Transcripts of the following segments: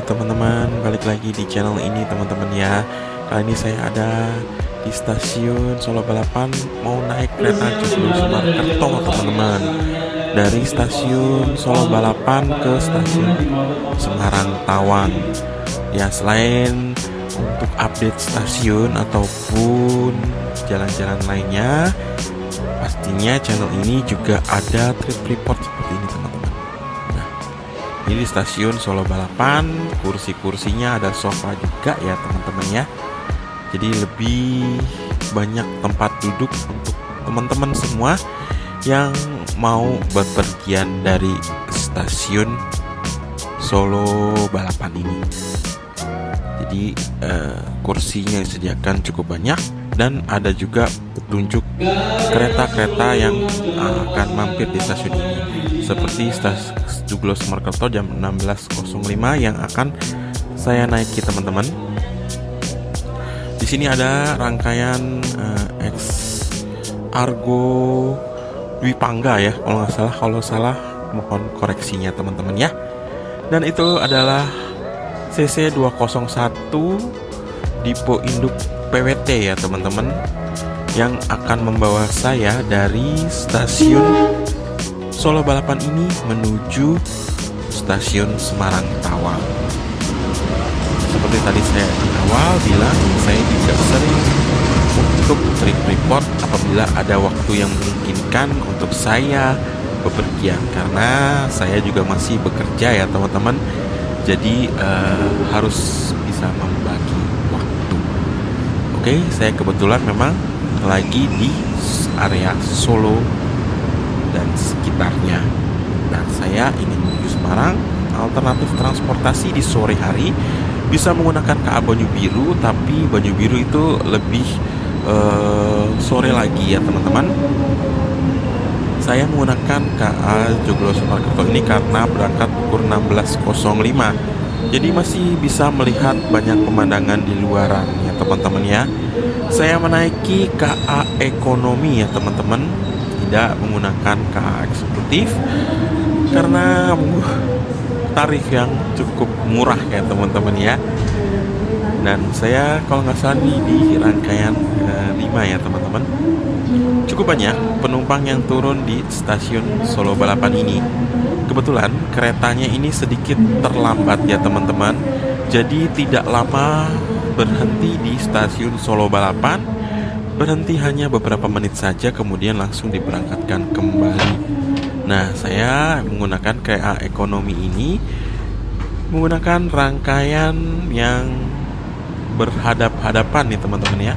teman-teman, balik lagi di channel ini teman-teman ya. Kali ini saya ada di stasiun Solo Balapan, mau naik kereta Joglo Semarkerto teman-teman. Dari stasiun Solo Balapan ke stasiun Semarang Tawang. Ya, selain untuk update stasiun ataupun jalan-jalan lainnya, pastinya channel ini juga ada trip report seperti ini teman-teman. Nah, ini di stasiun Solo Balapan, kursi-kursinya ada sofa juga ya teman-teman ya. Jadi lebih banyak tempat duduk untuk teman-teman semua yang mau bepergian dari stasiun Solo Balapan ini. Jadi kursinya disediakan cukup banyak dan ada juga petunjuk kereta-kereta yang akan mampir di stasiun ini, seperti stasiun Joglo Semarkerto jam 16.05 yang akan saya naiki teman-teman. Di sini ada rangkaian X Argo Dwi Pangga ya, kalau salah mohon koreksinya teman-teman ya. Dan itu adalah CC 201 Dipo Induk PWT ya teman-teman, yang akan membawa saya dari stasiun Solo Balapan ini menuju stasiun Semarang Tawang. Seperti tadi saya di awal bilang, saya juga sering untuk trip report apabila ada waktu yang memungkinkan untuk saya bepergian, karena saya juga masih bekerja ya teman-teman. Jadi harus bisa membagi waktu. Oke, saya kebetulan memang lagi di area Solo dan sekitarnya. Nah, saya ingin menuju Semarang. Alternatif transportasi di sore hari bisa menggunakan KA Banyu Biru, tapi Banyu Biru itu lebih sore lagi ya teman-teman. Saya menggunakan KA Joglo Semarkerto ini karena berangkat pukul 16.05. Jadi masih bisa melihat banyak pemandangan di luaran ya teman-teman ya. Saya menaiki KA Ekonomi ya teman-teman, tidak menggunakan KA Eksekutif karena tarif yang cukup murah ya teman-teman ya. Dan saya kalau nggak salah di rangkaian 5 ya teman-teman. Cukup banyak penumpang yang turun di stasiun Solo Balapan ini. Kebetulan keretanya ini sedikit terlambat ya teman-teman. Jadi tidak lama berhenti di stasiun Solo Balapan. Berhenti hanya beberapa menit saja, kemudian langsung diberangkatkan kembali. Nah, saya menggunakan KA Ekonomi ini menggunakan rangkaian yang berhadap-hadapan nih teman-teman ya.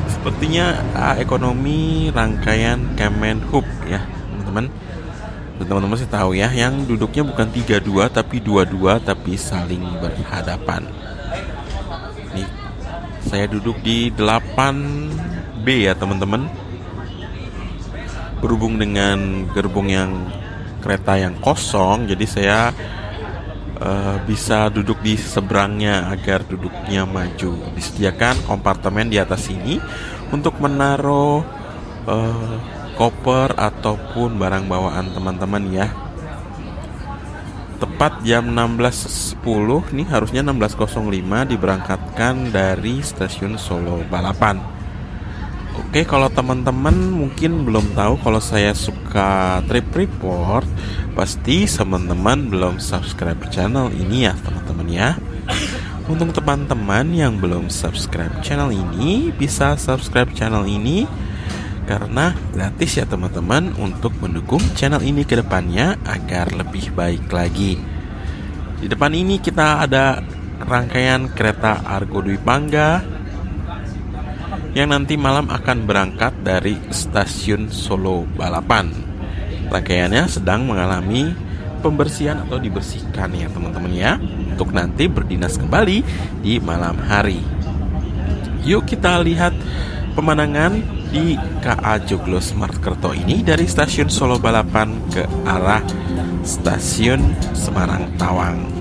Sepertinya Ekonomi rangkaian Kemenhub ya teman-teman. Teman-teman sih tahu ya, yang duduknya bukan 32 tapi 22 tapi saling berhadapan. Nih, saya duduk di 8B ya teman-teman. Berhubung dengan gerbong yang kereta yang kosong, jadi saya bisa duduk di seberangnya agar duduknya maju. Disediakan kompartemen di atas sini untuk menaruh koper ataupun barang bawaan teman-teman ya. Tepat jam 16.10 nih, harusnya 16.05 diberangkatkan dari stasiun Solo Balapan. Oke, kalau teman-teman mungkin belum tahu kalau saya suka trip report, pasti teman-teman belum subscribe channel ini ya teman-teman ya. Untuk teman-teman yang belum subscribe channel ini, bisa subscribe channel ini karena gratis ya teman-teman, untuk mendukung channel ini ke depannya agar lebih baik lagi. Di depan ini kita ada rangkaian kereta Argo Dwi Pangga yang nanti malam akan berangkat dari stasiun Solo Balapan. Rangkaiannya sedang mengalami pembersihan atau dibersihkan ya teman-teman ya, untuk nanti berdinas kembali di malam hari. Yuk kita lihat pemandangan di KA Joglo Semarkerto ini dari stasiun Solo Balapan ke arah stasiun Semarang Tawang.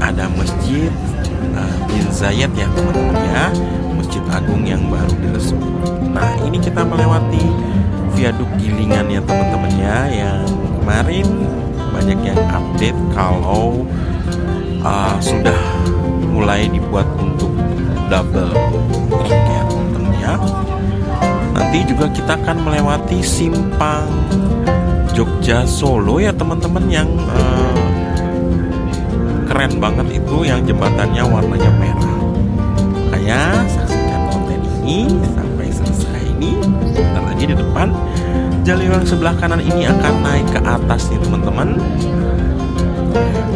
ada Masjid Bin Zayed ya teman-teman ya, Masjid Agung yang baru diresmikan. Nah ini kita melewati viaduk Gilingan ya teman-teman ya, yang kemarin banyak yang update kalau sudah mulai dibuat untuk double track ya teman-teman ya. Nanti juga kita akan melewati simpang Jogja Solo ya teman-teman, yang keren banget itu, yang jembatannya warnanya merah. Makanya saksikan konten ini sampai selesai. Ini sebentar lagi di depan jalur yang sebelah kanan ini akan naik ke atas nih teman-teman.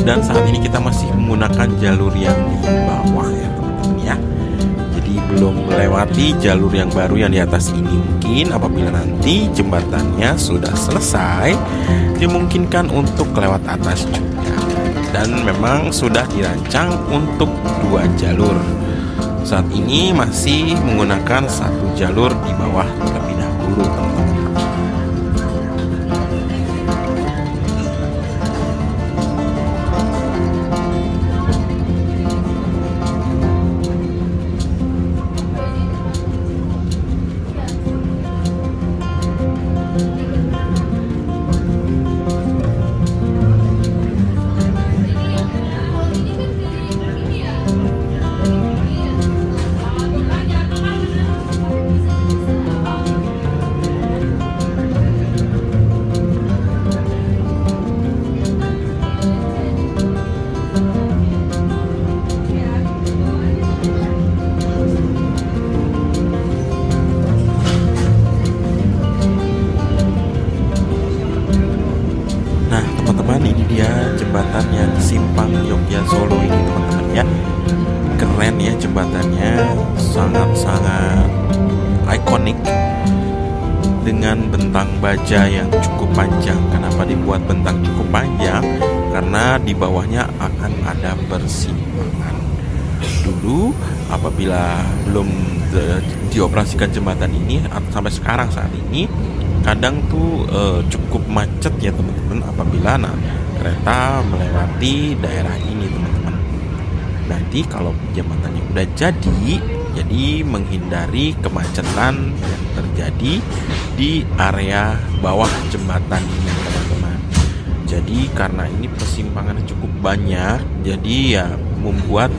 Dan saat ini kita masih menggunakan jalur yang di bawah ya teman-teman ya. Jadi belum melewati jalur yang baru yang di atas ini. Mungkin apabila nanti jembatannya sudah selesai, dimungkinkan untuk lewat atas juga. Dan memang sudah dirancang untuk 2 jalur. Saat ini masih menggunakan 1 jalur di bawah terlebih dahulu teman-teman. Ini dia jembatannya di simpang Jogja Solo ini teman-teman ya. Keren ya jembatannya, sangat-sangat ikonik dengan bentang baja yang cukup panjang. Kenapa dibuat bentang cukup panjang? Karena di bawahnya akan ada persimpangan. Dulu apabila belum dioperasikan jembatan ini sampai sekarang saat ini, kadang tuh cukup macet ya teman-teman apabila kereta melewati daerah ini teman-teman. Nanti kalau jembatannya udah jadi menghindari kemacetan yang terjadi di area bawah jembatan ini teman-teman. Jadi karena ini persimpangannya cukup banyak, jadi ya membuat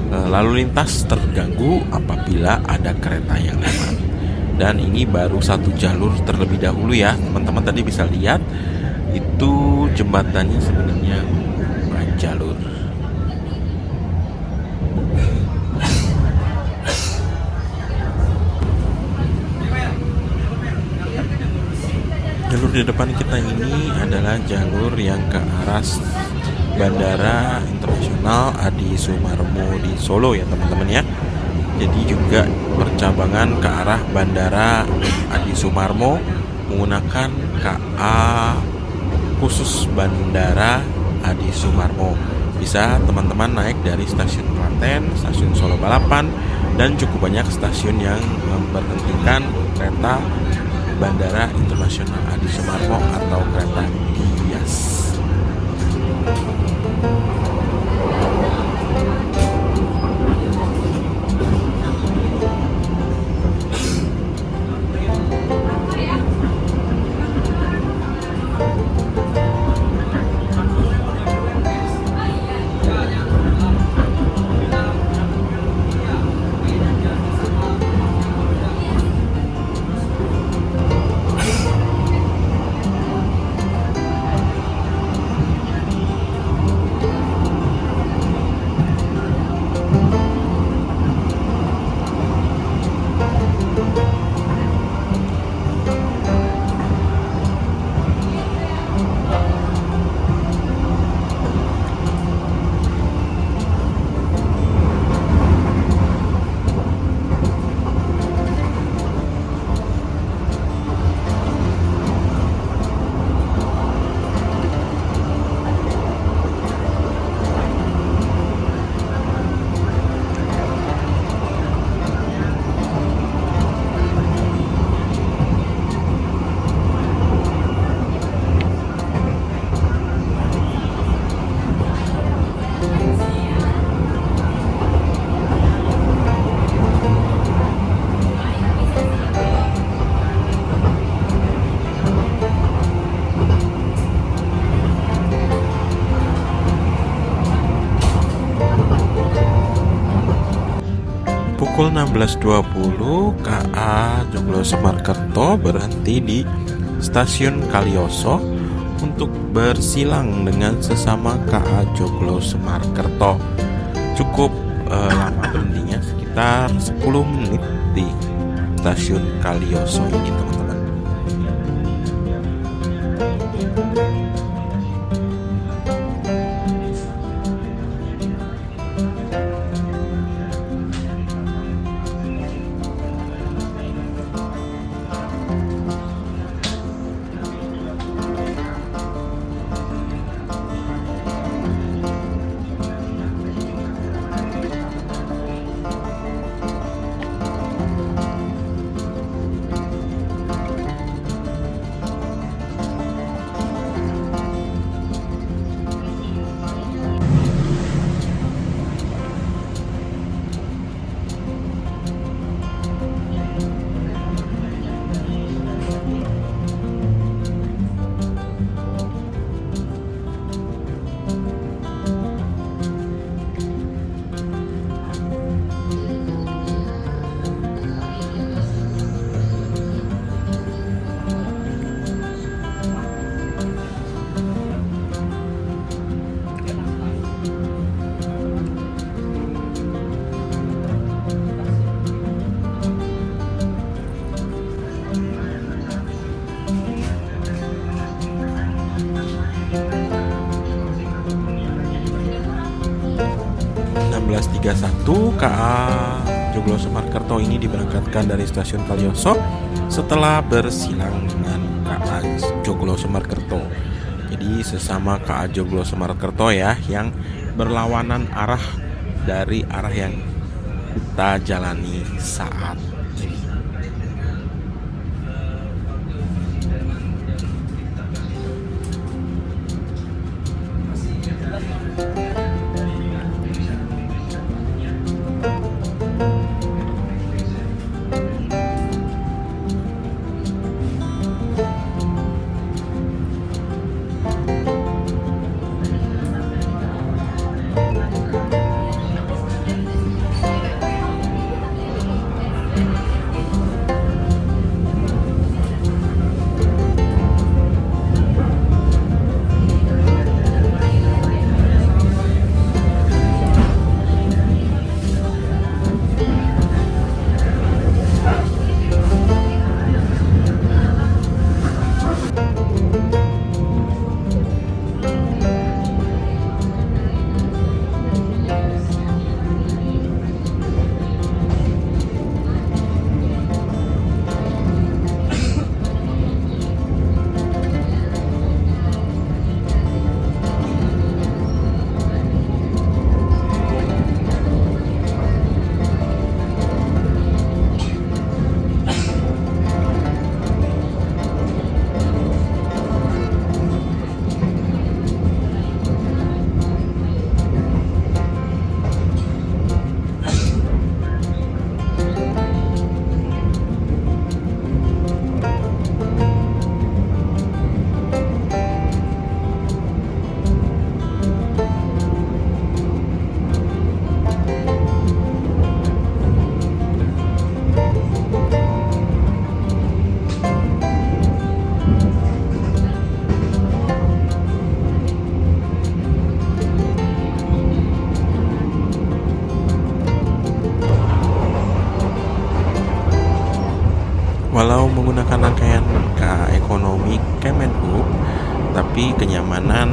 lalu lintas terganggu apabila ada kereta yang lewat. Dan ini baru 1 jalur terlebih dahulu ya teman-teman. Tadi bisa lihat itu jembatannya sebenarnya 4 jalur. Jalur di depan kita ini adalah jalur yang ke arah Bandara Internasional Adi Sumarmo di Solo ya teman-teman ya. Jadi juga percabangan ke arah Bandara Adi Sumarmo menggunakan KA khusus Bandara Adi Sumarmo. Bisa teman-teman naik dari stasiun Klaten, stasiun Solo Balapan, dan cukup banyak stasiun yang memberhentikan kereta Bandara Internasional Adi Sumarmo atau kereta bias. Pukul 16.20 KA Joglo Semarkerto berhenti di stasiun Kaliyoso untuk bersilang dengan sesama KA Joglo Semarkerto. Cukup lama berhentinya, sekitar 10 menit di stasiun Kaliyoso ini, teman-teman. 16.31 KA Joglo Semarkerto ini diberangkatkan dari stasiun Kaliyoso setelah bersilang dengan KA Joglo Semarkerto. Jadi sesama KA Joglo Semarkerto ya, yang berlawanan arah dari arah yang kita jalani saat ini. Walau menggunakan rangkaian ekonomi Kemenhub, tapi kenyamanan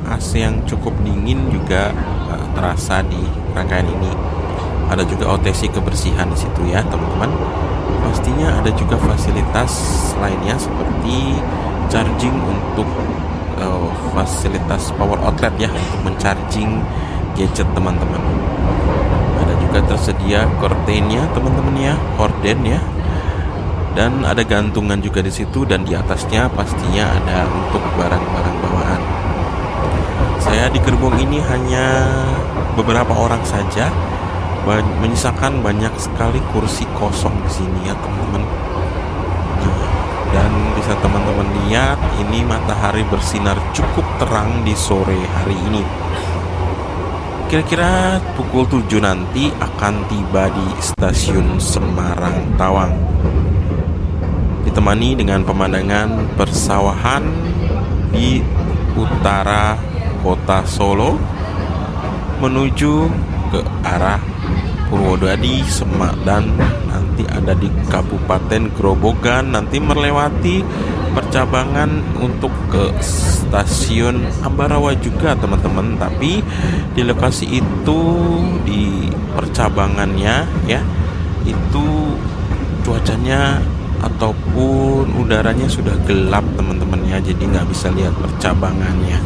AC yang cukup dingin juga terasa di rangkaian ini. Ada juga OTC kebersihan di situ ya, teman-teman. Pastinya ada juga fasilitas lainnya seperti charging untuk fasilitas power outlet ya, untuk mencharging gadget teman-teman. Ada juga tersedia kordennya teman-teman ya, horden ya. Dan ada gantungan juga di situ, dan di atasnya pastinya ada untuk barang-barang bawaan. Saya di gerbong ini hanya beberapa orang saja, menyisakan banyak sekali kursi kosong di sini ya teman-teman. Dan bisa teman-teman lihat, ini matahari bersinar cukup terang di sore hari ini. Kira-kira pukul 7 nanti akan tiba di stasiun Semarang Tawang, ditemani dengan pemandangan persawahan di utara kota Solo menuju ke arah Purwodadi, Semak, dan nanti ada di Kabupaten Grobogan, nanti melewati percabangan untuk ke stasiun Ambarawa juga teman-teman. Tapi di lokasi itu, di percabangannya ya, itu cuacanya ataupun udaranya sudah gelap teman-teman ya, jadi nggak bisa lihat percabangannya.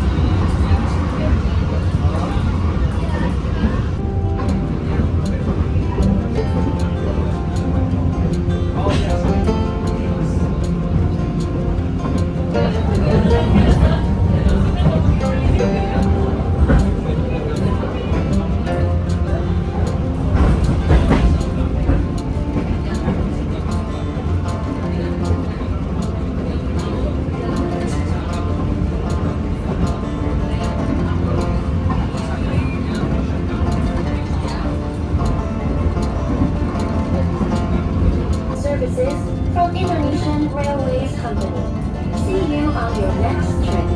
Services from Indonesian Railways Company. See you on your next trip.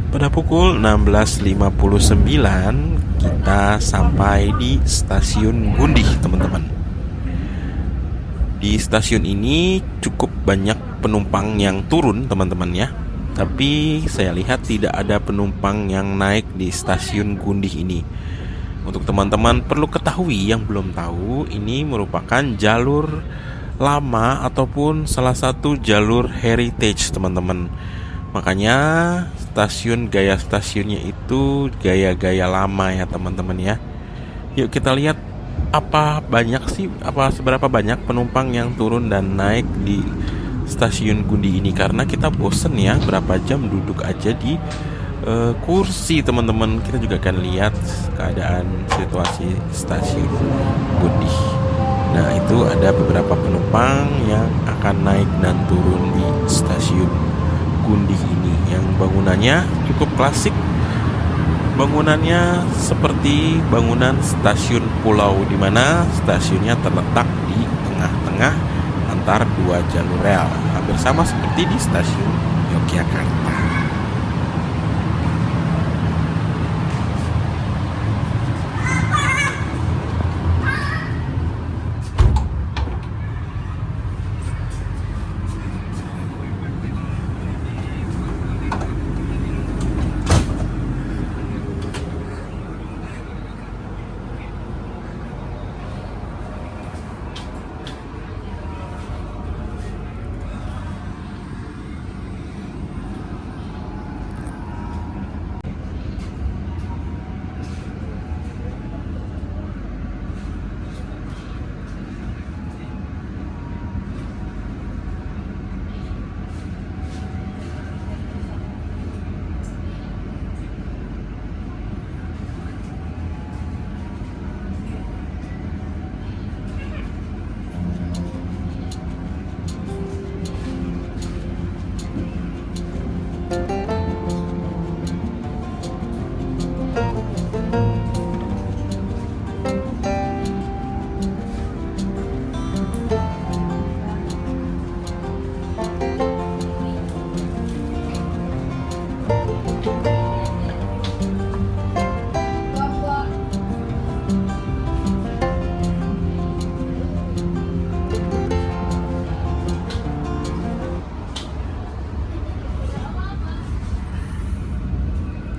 Pada pukul 16.59 kita sampai di stasiun Gundih teman-teman. Di stasiun ini cukup banyak penumpang yang turun teman-teman ya. Tapi saya lihat tidak ada penumpang yang naik di stasiun Gundih ini. Untuk teman-teman perlu ketahui yang belum tahu, ini merupakan jalur lama ataupun salah satu jalur heritage teman-teman. Makanya gaya stasiunnya itu gaya-gaya lama ya teman-teman ya. Yuk kita lihat seberapa banyak penumpang yang turun dan naik di stasiun Gundih ini, karena kita bosen ya berapa jam duduk aja di kursi teman-teman. Kita juga akan lihat keadaan situasi stasiun Gundih. Nah, itu ada beberapa penumpang yang akan naik dan turun di stasiun Gundih ini, yang bangunannya cukup klasik. Bangunannya seperti bangunan stasiun pulau, di mana stasiunnya terletak di tengah-tengah antar dua jalur rel, hampir sama seperti di stasiun Yogyakarta.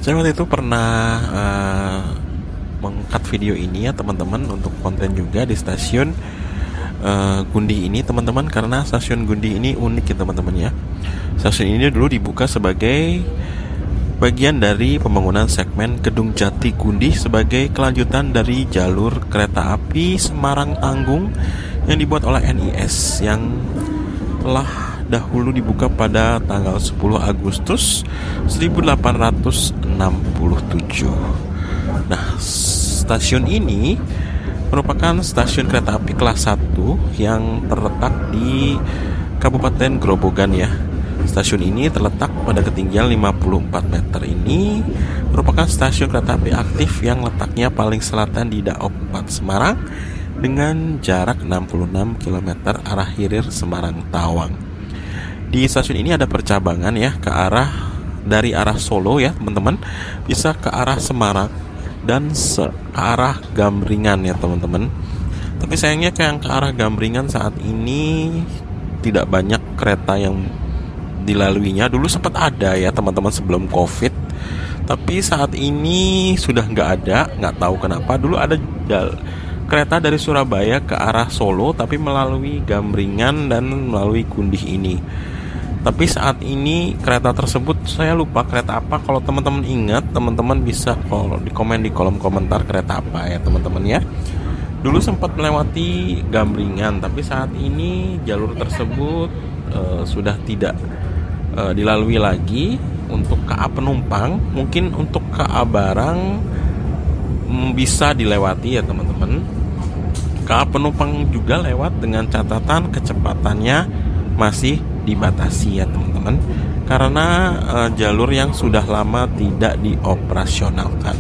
Saya waktu itu pernah mengangkat video ini ya teman-teman untuk konten juga di stasiun Gundi ini teman-teman, karena stasiun Gundi ini unik ya teman-teman ya. Stasiun ini dulu dibuka sebagai bagian dari pembangunan segmen Gedung Jati Gundi sebagai kelanjutan dari jalur kereta api Semarang Tanggung yang dibuat oleh NIS yang telah dahulu dibuka pada tanggal 10 Agustus 1867. Nah, stasiun ini merupakan stasiun kereta api kelas 1 yang terletak di Kabupaten Grobogan ya. Stasiun ini terletak pada ketinggian 54 meter. Ini merupakan stasiun kereta api aktif yang letaknya paling selatan di Daop 4 Semarang dengan jarak 66 km arah hilir Semarang Tawang. Di stasiun ini ada percabangan ya dari arah Solo ya teman-teman, bisa ke arah Semarang dan ke arah Gambringan ya teman-teman. Tapi sayangnya yang ke arah Gambringan saat ini tidak banyak kereta yang dilaluinya. Dulu sempat ada ya teman-teman sebelum COVID, tapi saat ini sudah nggak ada, nggak tahu kenapa. Dulu ada kereta dari Surabaya ke arah Solo tapi melalui Gambringan dan melalui Gundih ini. Tapi saat ini kereta tersebut saya lupa kereta apa. Kalau teman-teman ingat, teman-teman bisa di komen di kolom komentar kereta apa ya teman-teman ya. Dulu sempat melewati Gambringan, tapi saat ini jalur tersebut sudah tidak dilalui lagi untuk KA penumpang. Mungkin untuk KA barang bisa dilewati ya teman-teman. KA penumpang juga lewat dengan catatan kecepatannya masih dibatasi ya teman-teman, karena jalur yang sudah lama tidak dioperasionalkan.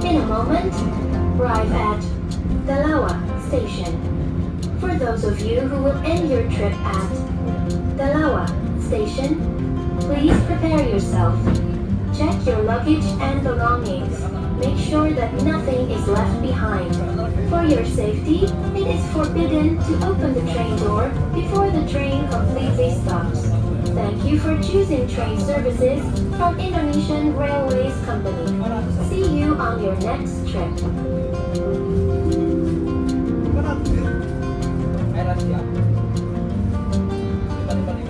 In a moment, arrive at Dalawa Station. For those of you who will end your trip at Dalawa Station, please prepare yourself. Check your luggage and belongings. Make sure that nothing is left behind. For your safety, it is forbidden to open the train door before the train completely stops. Thank you for choosing train services from Indonesian Railways Company. See you on your next trip. Pelanggan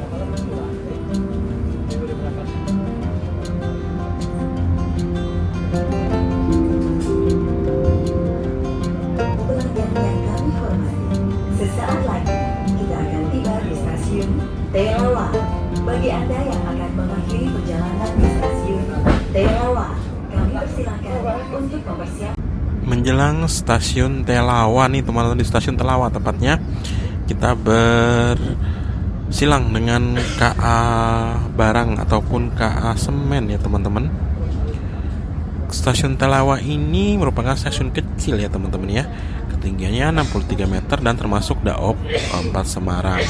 yang kami hormati, sesaat lagi kita akan tiba di stasiun Silakan untuk mempersiapkan. Menjelang stasiun Telawa nih teman-teman, di stasiun Telawa tepatnya kita bersilang dengan KA Barang ataupun KA Semen ya teman-teman. Stasiun Telawa ini merupakan stasiun kecil ya teman-teman ya. Ketinggiannya 63 meter dan termasuk Daop 4 Semarang.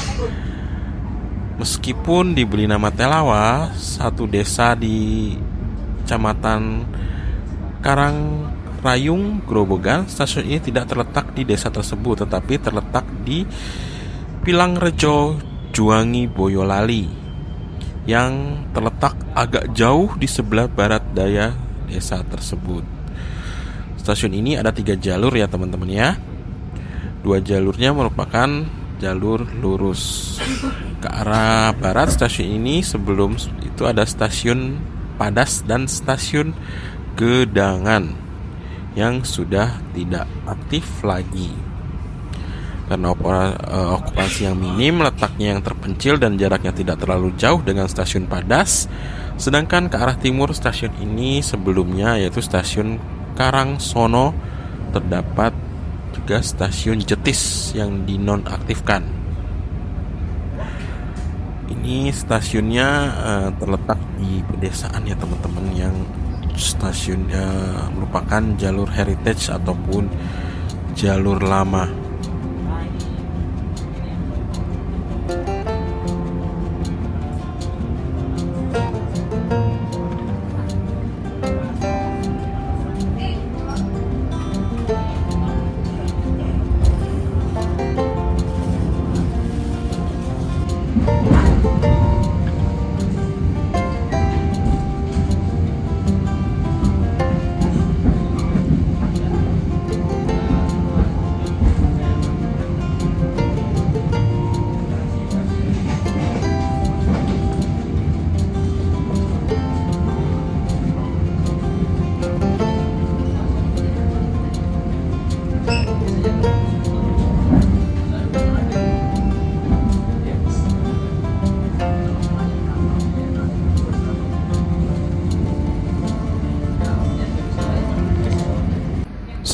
Meskipun diberi nama Telawa, satu desa di Kecamatan Karangrayung, Grobogan, stasiun ini tidak terletak di desa tersebut, tetapi terletak di Pilangrejo, Juwangi, Boyolali, yang terletak agak jauh di sebelah barat daya desa tersebut. Stasiun ini ada 3 jalur ya teman-teman ya. 2 jalurnya merupakan jalur lurus. Ke arah barat stasiun ini sebelum itu ada stasiun Padas dan stasiun Gedangan yang sudah tidak aktif lagi karena okupasi yang minim, letaknya yang terpencil dan jaraknya tidak terlalu jauh dengan stasiun Padas. Sedangkan ke arah timur stasiun ini sebelumnya yaitu stasiun Karangsono terdapat juga stasiun Jetis yang dinonaktifkan. Ini stasiunnya terletak di pedesaan ya teman-teman, yang stasiunnya merupakan jalur heritage ataupun jalur lama.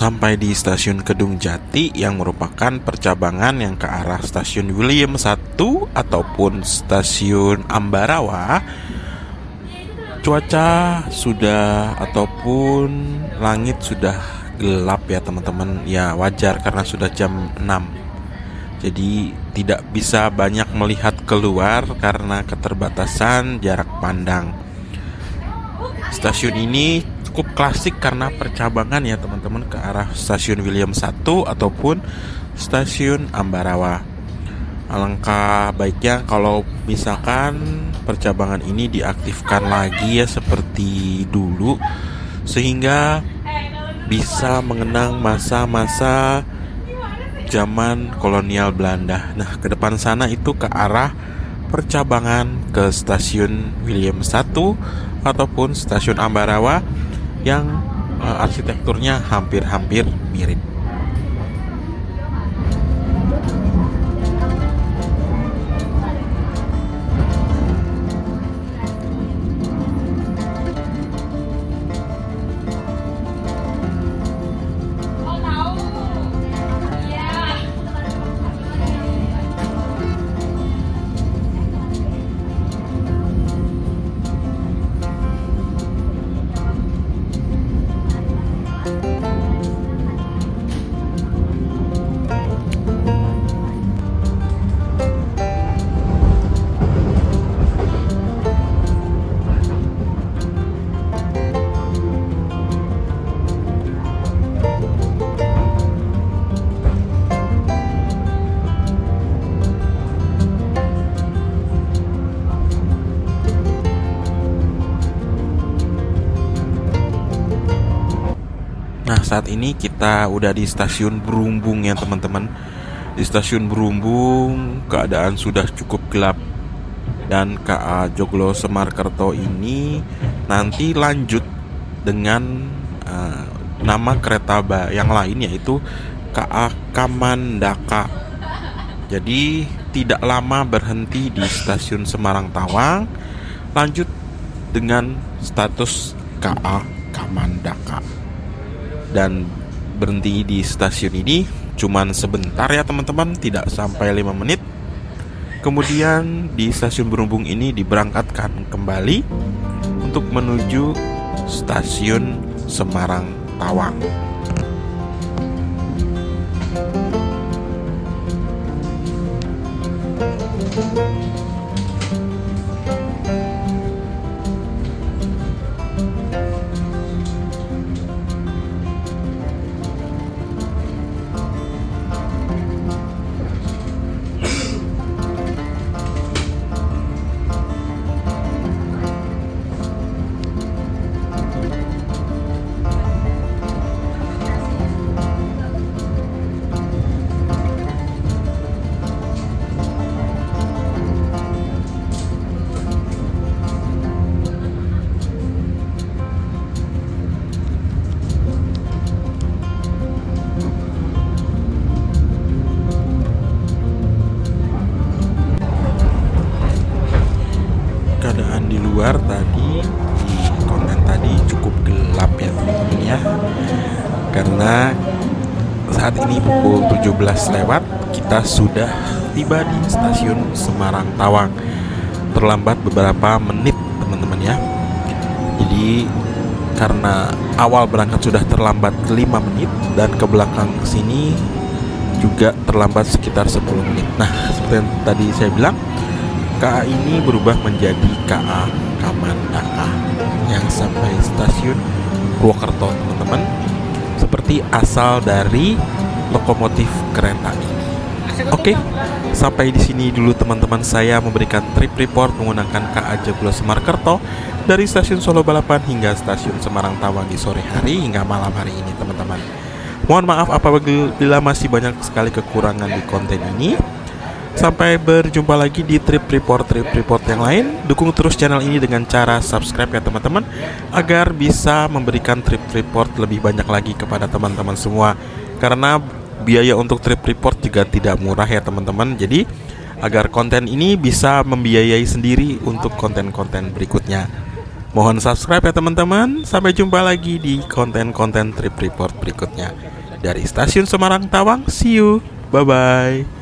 Sampai di stasiun Kedung Jati yang merupakan percabangan yang ke arah stasiun William I ataupun stasiun Ambarawa. Cuaca sudah ataupun langit sudah gelap ya teman-teman. Ya wajar karena sudah jam 6. Jadi tidak bisa banyak melihat keluar karena keterbatasan jarak pandang. Stasiun ini cukup klasik karena percabangan ya teman-teman ke arah stasiun William I ataupun stasiun Ambarawa. Alangkah baiknya kalau misalkan percabangan ini diaktifkan lagi ya seperti dulu, sehingga bisa mengenang masa-masa zaman kolonial Belanda. Nah, ke depan sana itu ke arah percabangan ke stasiun William I ataupun stasiun Ambarawa yang arsitekturnya hampir-hampir mirip. Nah, saat ini kita udah di stasiun Berumbung ya teman-teman. Di stasiun Berumbung keadaan sudah cukup gelap. Dan KA Joglo Semarkerto ini nanti lanjut dengan nama kereta yang lain, yaitu KA Kamandaka. Jadi tidak lama berhenti di stasiun Semarang Tawang, lanjut dengan status KA Kamandaka. Kamandaka. Dan berhenti di stasiun ini cuman sebentar ya teman-teman, tidak sampai 5 menit. Kemudian di stasiun Berhubung ini diberangkatkan kembali untuk menuju stasiun Semarang Tawang. Keadaan di luar tadi, di konten tadi cukup gelap ya teman-teman ya, karena saat ini pukul 17 lewat, kita sudah tiba di stasiun Semarang Tawang. Terlambat beberapa menit teman-teman ya. Jadi karena awal berangkat sudah terlambat 5 menit dan ke belakang sini juga terlambat sekitar 10 menit. Nah, seperti yang tadi saya bilang, KA ini berubah menjadi KA Kamandaka yang sampai stasiun Purwokerto teman-teman, seperti asal dari lokomotif kereta ini. Oke, sampai di sini dulu teman-teman saya memberikan trip report menggunakan KA Joglo Semarkerto dari stasiun Solo Balapan hingga stasiun Semarang Tawang di sore hari hingga malam hari ini teman-teman. Mohon maaf apabila masih banyak sekali kekurangan di konten ini. Sampai berjumpa lagi di trip report yang lain. Dukung terus channel ini dengan cara subscribe ya teman-teman, agar bisa memberikan trip report lebih banyak lagi kepada teman-teman semua. Karena biaya untuk trip report juga tidak murah ya teman-teman. Jadi agar konten ini bisa membiayai sendiri untuk konten-konten berikutnya. Mohon subscribe ya teman-teman. Sampai jumpa lagi di konten-konten trip report berikutnya dari stasiun Semarang Tawang. See you, bye bye.